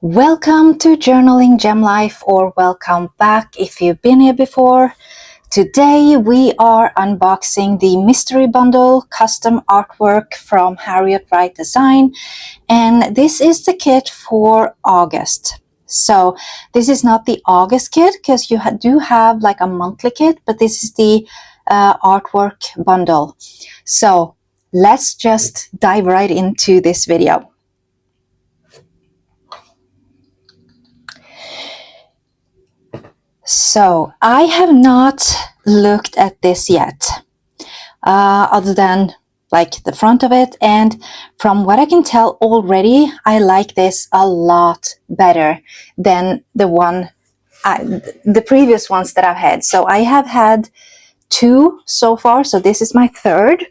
Welcome to Journaling Gem Life, or welcome back if you've been here before. Today we are unboxing the mystery bundle custom artwork from Harriet Wright Design, and this is the kit for August. So this is not the August kit because you do have like a monthly kit, but this is the artwork bundle. So let's just dive right into this video. So I have not looked at this yet, other than like the front of it, and from what I can tell already, I like this a lot better than the previous ones that I've had. So I have had two so far, so this is my third.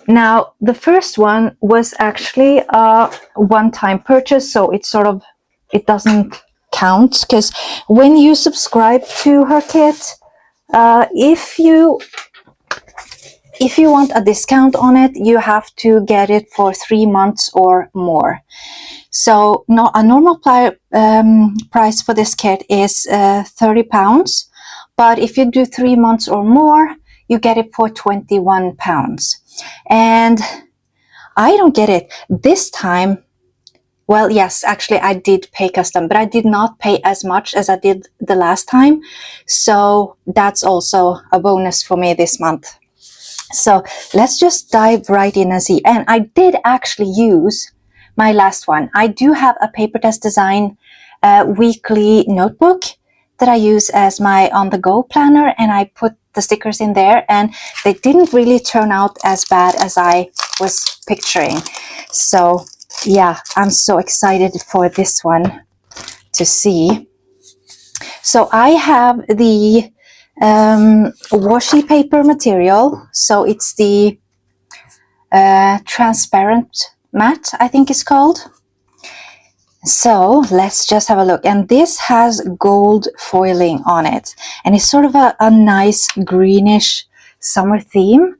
Now the first one was actually a one-time purchase, so it doesn't count, because when you subscribe to her kit, if you want a discount on it, you have to get it for 3 months or more. So a normal price for this kit is £30, but if you do 3 months or more, you get it for £21. And I don't get it this time. Well, yes, actually I did pay custom, but I did not pay as much as I did the last time. So that's also a bonus for me this month. So let's just dive right in and see. And I did actually use my last one. I do have a Paper Test Design weekly notebook that I use as my on-the-go planner, and I put the stickers in there, and they didn't really turn out as bad as I was picturing. So yeah, I'm so excited for this one to see. So I have the washi paper material. So it's the transparent matte, I think it's called. So let's just have a look. And this has gold foiling on it. And it's sort of a nice greenish summer theme.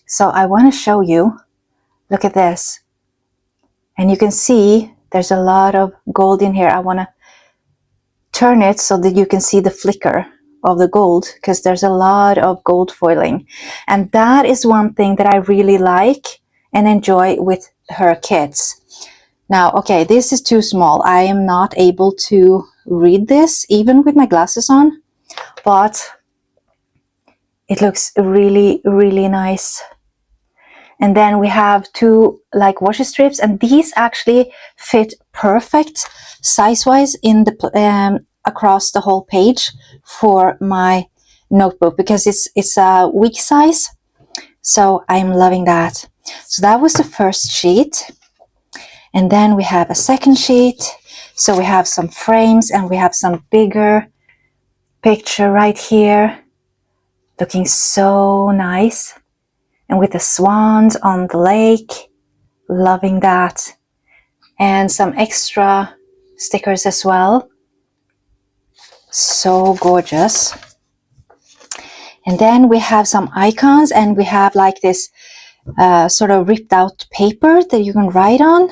So I want to show you. Look at this. And you can see there's a lot of gold in here. I want to turn it so that you can see the flicker of the gold, because there's a lot of gold foiling. And that is one thing that I really like and enjoy with her kits. Now, okay, this is too small. I am not able to read this even with my glasses on, but it looks really, really nice. And then we have two like washi strips, and these actually fit perfect size-wise in the across the whole page for my notebook, because it's a week size. So I'm loving that. So that was the first sheet, and then we have a second sheet. So we have some frames, and we have some bigger picture right here, looking so nice. And with the swans on the lake, loving that. And some extra stickers as well. So gorgeous. And then we have some icons, and we have like this sort of ripped out paper that you can write on.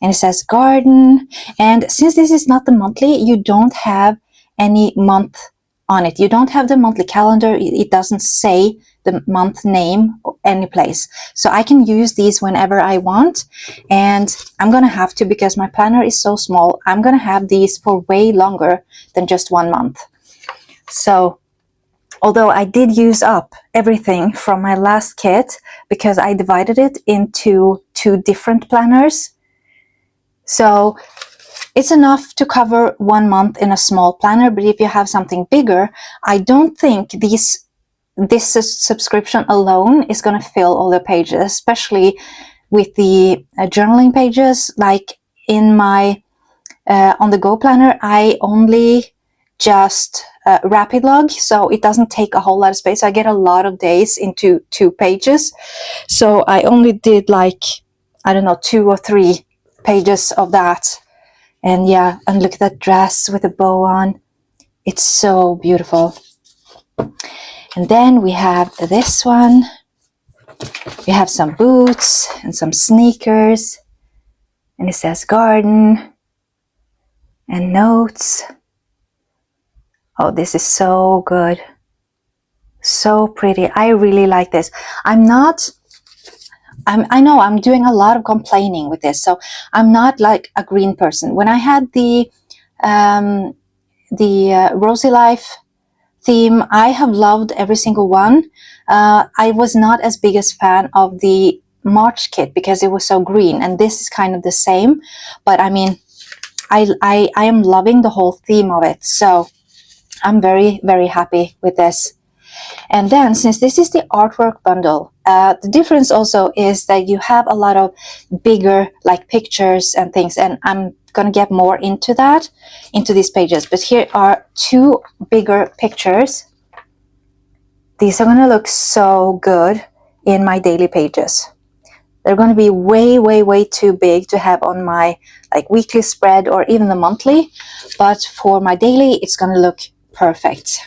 And it says garden. And since this is not the monthly, you don't have any month on it. You don't have the monthly calendar. It doesn't say the month name any place. So I can use these whenever I want, and I'm gonna have to, because my planner is so small, I'm gonna have these for way longer than just 1 month. So although I did use up everything from my last kit, because I divided it into 2 different planners, so it's enough to cover 1 month in a small planner. But if you have something bigger, I don't think this subscription alone is going to fill all the pages, especially with the journaling pages. Like in my on-the-go planner, I only just rapid log, so it doesn't take a whole lot of space. I get a lot of days into 2 pages, so I only did like, I don't know, 2 or 3 pages of that. And yeah, and look at that dress with a bow on. It's so beautiful. And then we have this one. We have some boots and some sneakers. And it says garden. and notes. Oh, this is so good. So pretty. I really like this. I know I'm doing a lot of complaining with this, so I'm not like a green person. When I had the Rosy Life theme, I have loved every single one. I was not as big as fan of the March kit because it was so green, and this is kind of the same, but I mean, I am loving the whole theme of it, so I'm very, very happy with this. And then, since this is the artwork bundle, the difference also is that you have a lot of bigger like pictures and things, and I'm gonna get more into that, into these pages. But here are two bigger pictures. These are gonna look so good in my daily pages. They're gonna be way, way, way too big to have on my like weekly spread or even the monthly, but for my daily, it's gonna look perfect.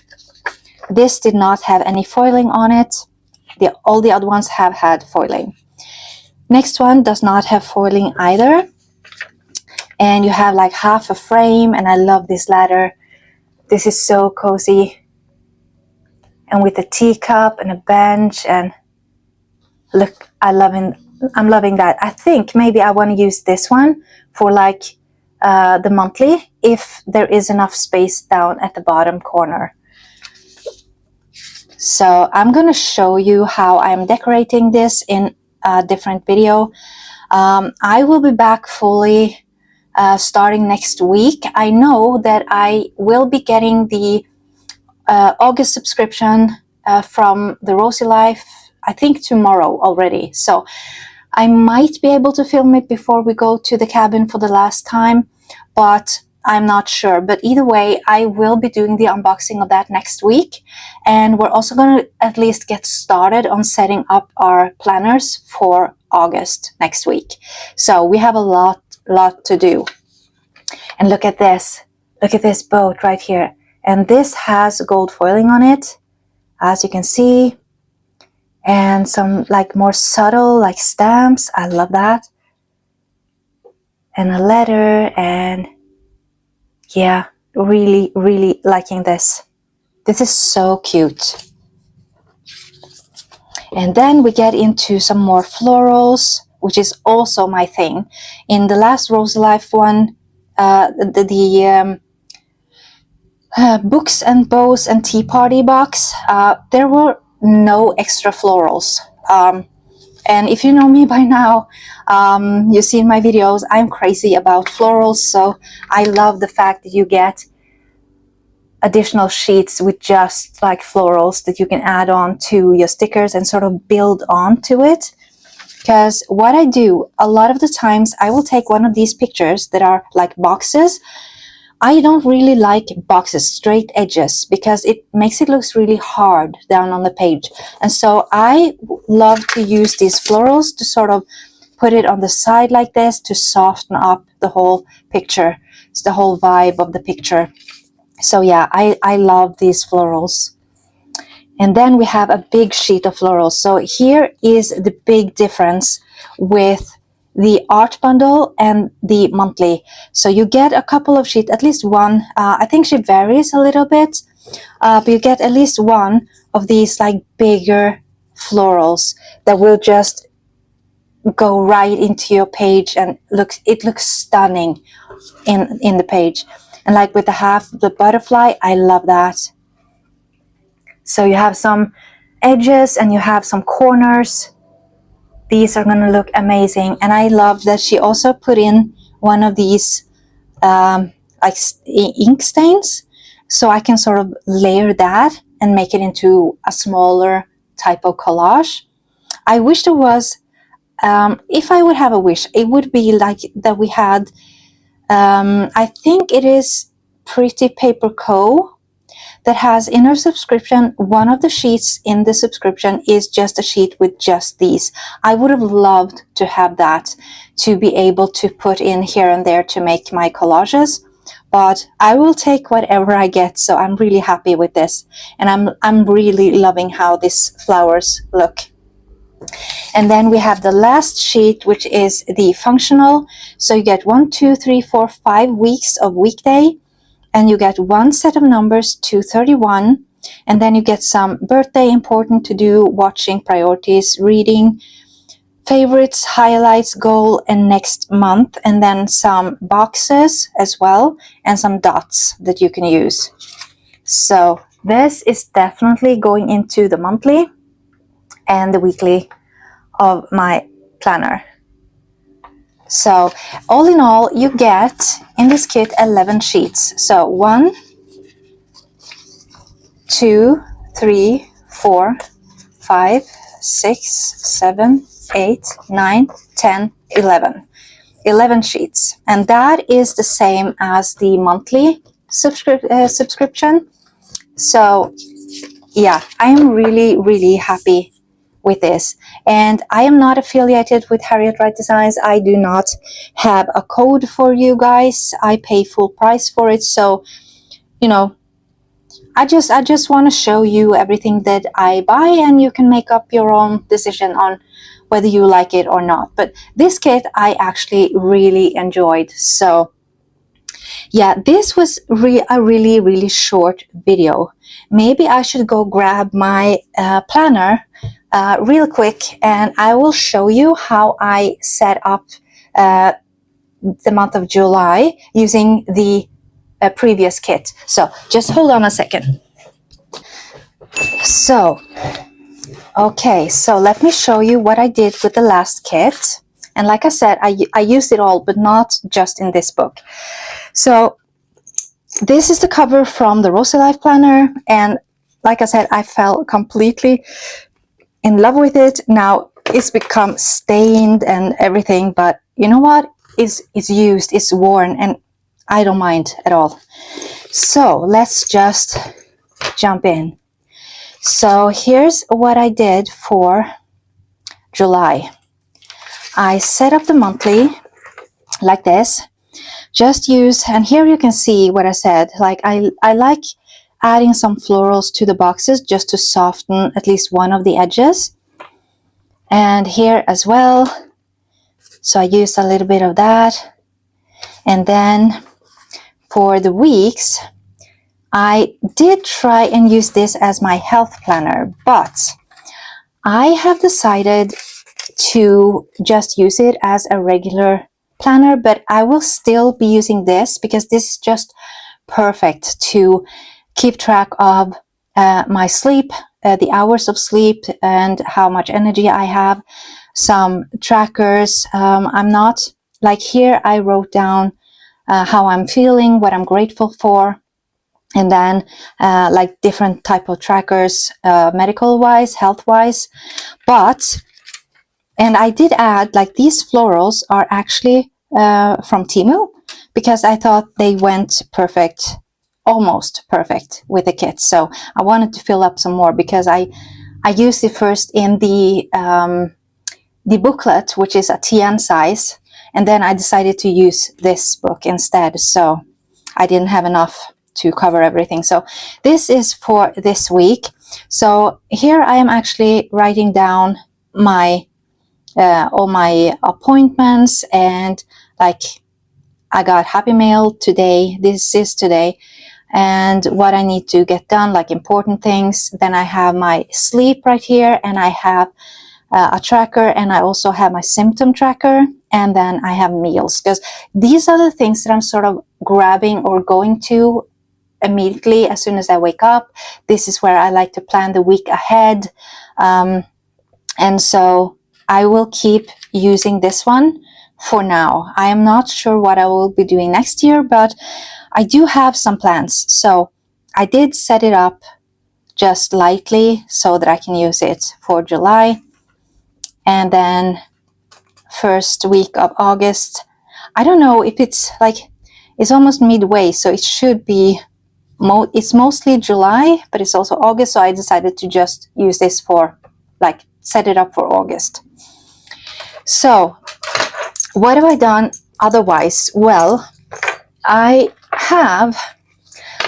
This did not have any foiling on it. All the other ones have had foiling. Next one does not have foiling either. And you have like half a frame, and I love this ladder. This is so cozy. And with a teacup and a bench, and look, I'm loving that. I think maybe I want to use this one for like the monthly, if there is enough space down at the bottom corner. So I'm going to show you how I'm decorating this in a different video. I will be back fully starting next week. I know that I will be getting the August subscription from the Rosy Life, I think tomorrow already. So I might be able to film it before we go to the cabin for the last time, but I'm not sure. But either way, I will be doing the unboxing of that next week. And we're also going to at least get started on setting up our planners for August next week. So we have a lot to do. And look at this. Look at this boat right here. And this has gold foiling on it, as you can see. And some like more subtle like stamps. I love that. And a letter, and yeah, really, really liking this. This is so cute. And then we get into some more florals, which is also my thing. In the last Rosy Life one, the books and bows and tea party box, there were no extra florals. And if you know me by now, you've seen my videos, I'm crazy about florals, so I love the fact that you get additional sheets with just like florals that you can add on to your stickers and sort of build onto it. Because what I do, a lot of the times I will take one of these pictures that are like boxes. I don't really like boxes, straight edges, because it makes it look really hard down on the page. And so I love to use these florals to sort of put it on the side like this to soften up the whole picture. It's the whole vibe of the picture. So yeah, I love these florals. And then we have a big sheet of florals. So here is the big difference with the art bundle and the monthly. So you get a couple of sheets, at least one. I think she varies a little bit, but you get at least one of these like bigger florals that will just go right into your page, and it looks stunning in the page. And like with the butterfly, I love that. So you have some edges and you have some corners. These are going to look amazing. And I love that she also put in one of these like ink stains, so I can sort of layer that and make it into a smaller type of collage. I wish there was, if I would have a wish, it would be like that we had, I think it is Pretty Paper Co. that has in her subscription, one of the sheets in the subscription is just a sheet with just these. I would have loved to have that, to be able to put in here and there to make my collages, but I will take whatever I get. So I'm really happy with this, and I'm really loving how these flowers look. And then we have the last sheet, which is the functional. So you get 1, 2, 3, 4, 5 weeks of weekday, and you get one set of numbers to 31. And then you get some birthday, important to do, watching, priorities, reading, favorites, highlights, goal, and next month. And then some boxes as well, and some dots that you can use. So this is definitely going into the monthly and the weekly of my planner. So all in all, you get in this kit 11 sheets. So 1, 2, 3, 4, 5, 6, 7, 8, 9, 10, 11. 11 sheets. And that is the same as the monthly subscription. So yeah, I'm really happy with this. And I am not affiliated with Harriet Wright Designs. I do not have a code for you guys. I pay full price for it. So, you know, I just want to show you everything that I buy, and you can make up your own decision on whether you like it or not. But this kit I actually really enjoyed. So yeah, this was a really short video. Maybe I should go grab my planner real quick, and I will show you how I set up the month of July using the previous kit. So just hold on a second. So, okay, so let me show you what I did with the last kit. And like I said, I used it all, but not just in this book. So this is the cover from the Rosy Life Planner. And like I said, I fell completely in love with it. Now it's become stained and everything, but you know what? It's used, it's worn, and I don't mind at all. So let's just jump in. So here's what I did for July. I set up the monthly like this. Just use, and here you can see what I said, like I like adding some florals to the boxes just to soften at least one of the edges. And here as well. So I used a little bit of that. And then for the weeks, I did try and use this as my health planner, but I have decided to just use it as a regular planner, but I will still be using this because this is just perfect to keep track of my sleep, the hours of sleep, and how much energy I have. Some trackers. I'm not like here. I wrote down how I'm feeling, what I'm grateful for, and then like different type of trackers, medical wise, health wise. And I did add, like, these florals are actually from Temu because I thought they went perfect, almost perfect with the kit. So I wanted to fill up some more because I used it first in the booklet, which is a TN size, and then I decided to use this book instead. So I didn't have enough to cover everything. So this is for this week. So here I am actually writing down my all my appointments, and like I got happy mail today. This is today, and what I need to get done, like important things. Then I have my sleep right here, and I have a tracker, and I also have my symptom tracker, and then I have meals, because these are the things that I'm sort of grabbing or going to immediately as soon as I wake up. This is where I like to plan the week ahead, and so I will keep using this one for now. I am not sure what I will be doing next year, but I do have some plans. So I did set it up just lightly so that I can use it for July. And then first week of August, I don't know if it's like, it's almost midway, so it should be, it's mostly July, but it's also August. So I decided to just use this for, like, set it up for August. So what have I done otherwise? Well, I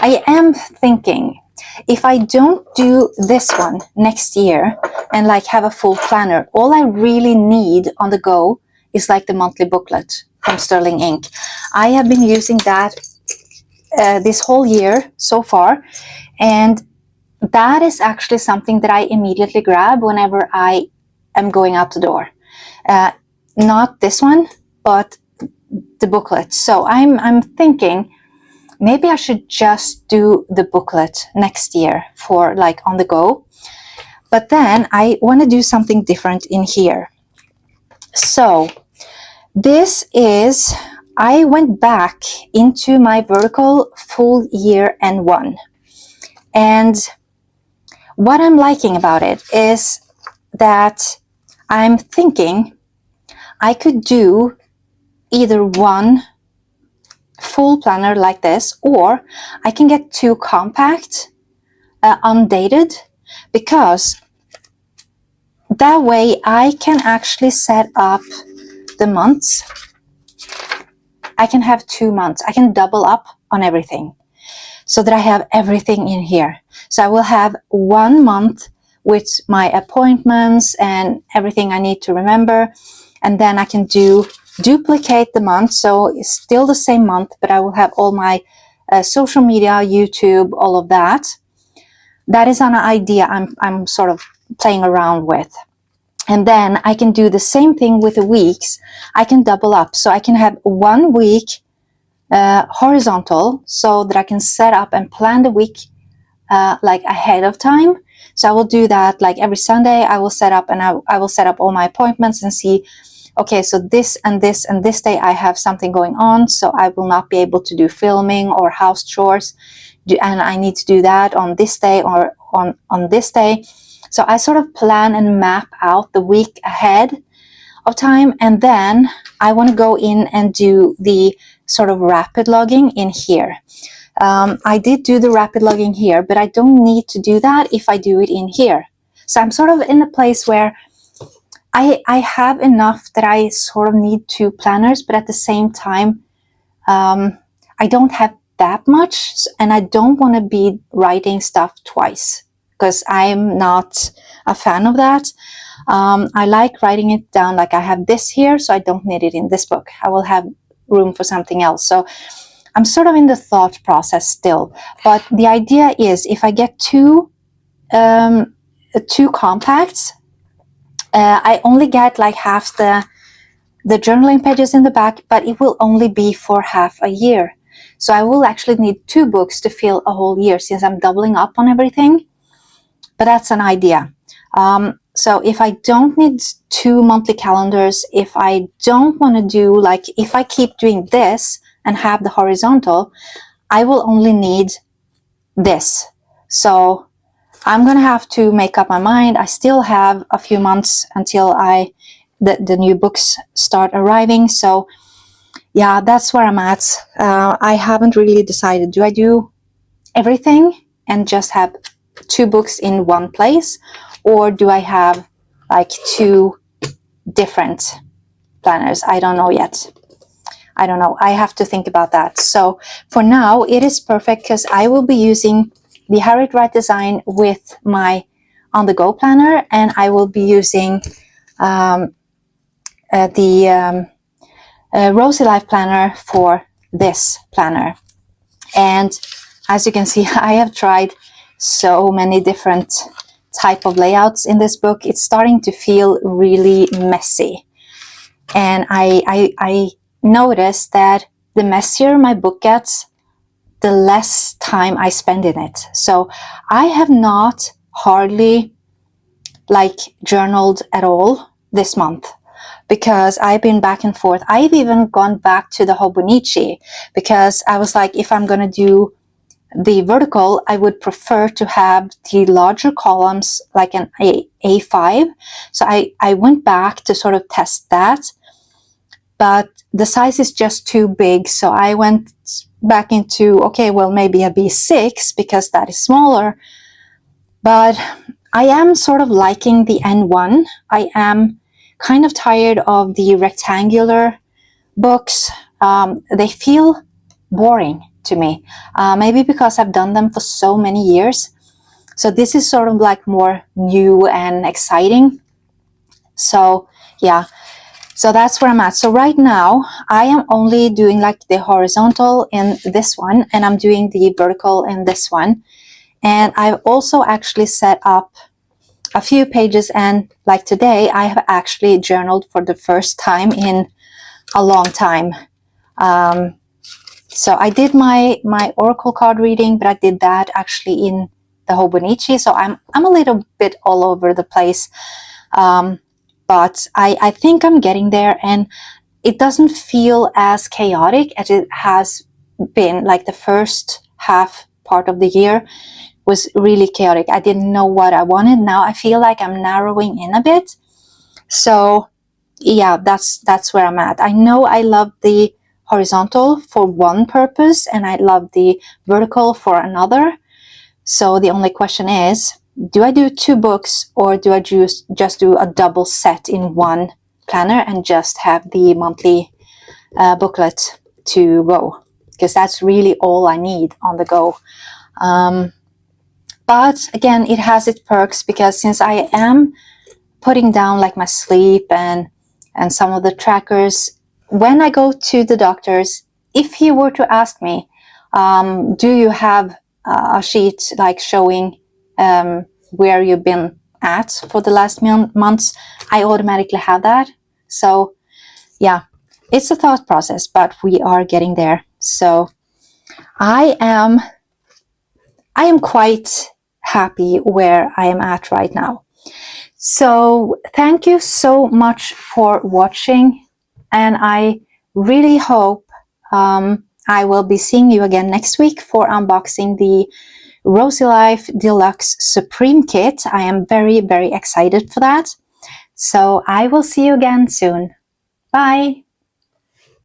am thinking if I don't do this one next year and like have a full planner, all I really need on the go is like the monthly booklet from Sterling Ink. I have been using that this whole year so far, and that is actually something that I immediately grab whenever I am going out the door. Not this one, but the booklet. So I'm thinking maybe I should just do the booklet next year for like on the go. But then I want to do something different in here. So this is, I went back into my vertical full year N1. And what I'm liking about it is that I'm thinking I could do either one full planner like this, or I can get two compact, undated, because that way I can actually set up the months. I can have 2 months. I can double up on everything so that I have everything in here. So I will have 1 month with my appointments and everything I need to remember. And then I can duplicate the month. So it's still the same month, but I will have all my social media, YouTube, all of that. That is an idea I'm sort of playing around with. And then I can do the same thing with the weeks. I can double up. So I can have 1 week horizontal, so that I can set up and plan the week like ahead of time. So I will do that like every Sunday. I will set up, and I will set up all my appointments and see, okay, so this and this and this day I have something going on, so I will not be able to do filming or house chores, and I need to do that on this day or on this day. So I sort of plan and map out the week ahead of time, and then I want to go in and do the sort of rapid logging in here. I did do the rapid logging here, but I don't need to do that if I do it in here. So I'm sort of in a place where I have enough that I sort of need 2 planners, but at the same time, I don't have that much, and I don't want to be writing stuff twice, because I'm not a fan of that. I like writing it down, like I have this here, so I don't need it in this book. I will have room for something else. So I'm sort of in the thought process still. But the idea is, if I get two compacts, I only get like half the journaling pages in the back, but it will only be for half a year. So I will actually need 2 books to fill a whole year, since I'm doubling up on everything. But that's an idea. So if I don't need 2 monthly calendars, if I don't want to do, like, if I keep doing this and have the horizontal, I will only need this. So I'm going to have to make up my mind. I still have a few months until the new books start arriving. So yeah, that's where I'm at. I haven't really decided. Do I do everything and just have 2 books in one place, or do I have like 2 different planners? I don't know yet. I don't know. I have to think about that. So for now, it is perfect, because I will be using the Harriet Wright Design with my on-the-go planner, and I will be using the Rosy Life planner for this planner. And as you can see, I have tried so many different type of layouts in this book. It's starting to feel really messy. And I noticed that the messier my book gets, the less time I spend in it. So I have not hardly like journaled at all this month, because I've been back and forth. I've even gone back to the Hobonichi, because I was like, if I'm going to do the vertical, I would prefer to have the larger columns, like an A5. So I went back to sort of test that, but the size is just too big. So I went back into, okay, well, maybe a B6, because that is smaller. But I am sort of liking the N1. I am kind of tired of the rectangular books. They feel boring to me. Maybe because I've done them for so many years. So this is sort of like more new and exciting. So yeah, so that's where I'm at. So right now I am only doing like the horizontal in this one, and I'm doing the vertical in this one. And I've also actually set up a few pages, and like today I have actually journaled for the first time in a long time. So I did my oracle card reading, but I did that actually in the Hobonichi. So I'm a little bit all over the place. But I think I'm getting there, and it doesn't feel as chaotic as it has been. Like the first half part of the year was really chaotic. I didn't know what I wanted. Now I feel like I'm narrowing in a bit. So yeah, that's where I'm at. I know I love the horizontal for one purpose, and I love the vertical for another. So the only question is, do I do 2 books, or do I just do a double set in one planner and just have the monthly booklet to go? Because that's really all I need on the go. But again, it has its perks, because since I am putting down like my sleep and some of the trackers, when I go to the doctors, if he were to ask me, do you have a sheet like showing where you've been at for the last months, I automatically have that. So yeah, it's a thought process, but we are getting there. So I am quite happy where I am at right now. So thank you so much for watching, and I really hope I will be seeing you again next week for unboxing the Rosy Life Deluxe Supreme Kit. I am very, very excited for that. So I will see you again soon. Bye!